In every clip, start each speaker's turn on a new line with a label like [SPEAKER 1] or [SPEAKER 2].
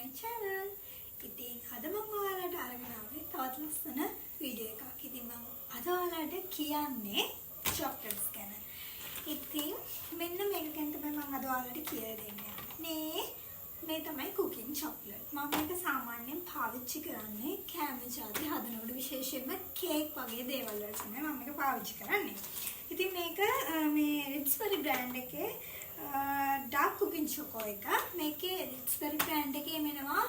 [SPEAKER 1] my channel. ඉතින් අද මම ඔයාලට අරගෙන ආවේ තවත් ලස්සන වීඩියෝ එකක්. ඉතින් මම අද ඔයාලට කියන්නේ චොක්ලට්ස් ගැන. ඉතින් මෙන්න මේක ගැන තමයි මම අද ඔයාලට කියලා දෙන්නේ. මේ තමයි කුකින් චොක්ලට්. මම මේක සාමාන්‍යයෙන් පාවිච්චි කරන්නේ කෑම ජාති හදනකොට විශේෂයෙන්ම කේක් වගේ දේවල් වලට තමයි මම මේක පාවිච්චි කරන්නේ. ඉතින් මේක මේ රිච්ස්බරි බ්‍රෑන්ඩ් එකේ dark cooking choco එක. මේකේ රිච්ස්බරි බ්‍රෑන්ඩ් එකේ මෙනවා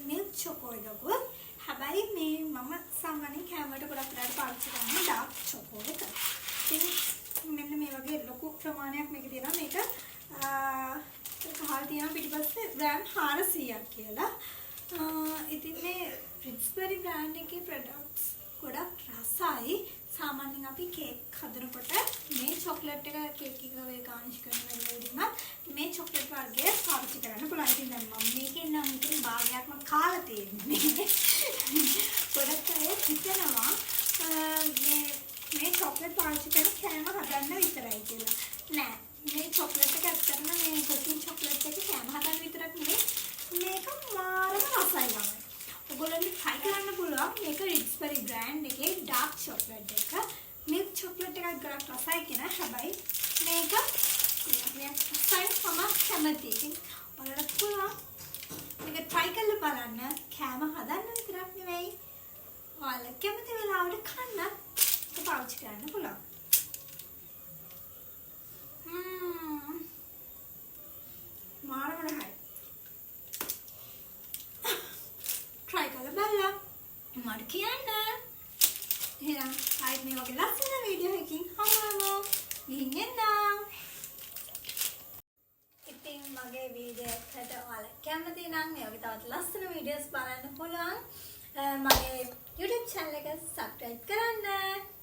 [SPEAKER 1] milk choco එකකුත්. හැබැයි මේ මම සාමාන්‍යයෙන් කෑමකට ගොඩක් වෙලාවට පාවිච්චි කරන්නේ dark choco එක. ඉතින් මෙන්න මේ වගේ ලොකු ප්‍රමාණයක් මේකේ තියෙනවා. මේක කහල් තියෙනවා පිටිපස්සේ ග්‍රෑම් 400ක් කියලා. ඉතින් මේ රිච්ස්බරි බ්‍රෑන්ඩ් එකේ ප්‍රොඩක්ට්ස් ගොඩක් රසයි. සාමාන්‍යයෙන් අපි කේක් හදනකොට මේ චොක්ලට් එක කේක් එක වේ ගානිෂ් කරන වෙලාවෙදිමත් මේ චොක්ලට් වර්ගය පාවිච්චි කරන්න පුළුවන්. ඉතින් දැන් මම මේකෙන් නම් ඉතින් භාගයක්ම කාලා තියෙන්නේ. ගොඩක් අය හිතනවා මේ චොක්ලට් පාවිච්චි කරන කෑම හදන්න විතරයි කියලා. නෑ. මේ චොක්ලට් එක ඇත්තටම මේ කුකින් චොක්ලට් එක කෑම හදන්න විතරක් නෙවෙයි. මේක මාරම රසයි ගමන. ඔයගොල්ලන්ට try කරන්න පුළුවන් මේක රිච්ස්බරි බ්‍රෑන්ඩ් එකේ dark chocolate එක. milk chocolate එකක් ගොඩක් රසයි කියන හැබැයි මේක රසයි තමයි කැමති. ඉතින් ඔයාලට පුළුවන් මේක try කරලා බලන්න. කෑම හදන්න විතරක් නෙවෙයි. ඔයාලා කැමති වෙලාවට කන්න ඒක පාවිච්චි කරන්න පුළුවන්. මාරම රහයි. try කරලා බලලා මට කියන්න. එහෙනම් ආයෙත් මේ වගේ ලස්සන වීඩියෝ එකකින් හමුවෙමු. ගිහින් එන්න. ඉතින් මගේ වීඩියෝ එකට ඔයාලා කැමති නම් මේ වගේ තවත් ලස්සන වීඩියෝස් බලන්න පුළුවන්. මගේ YouTube channel එක subscribe කරන්න.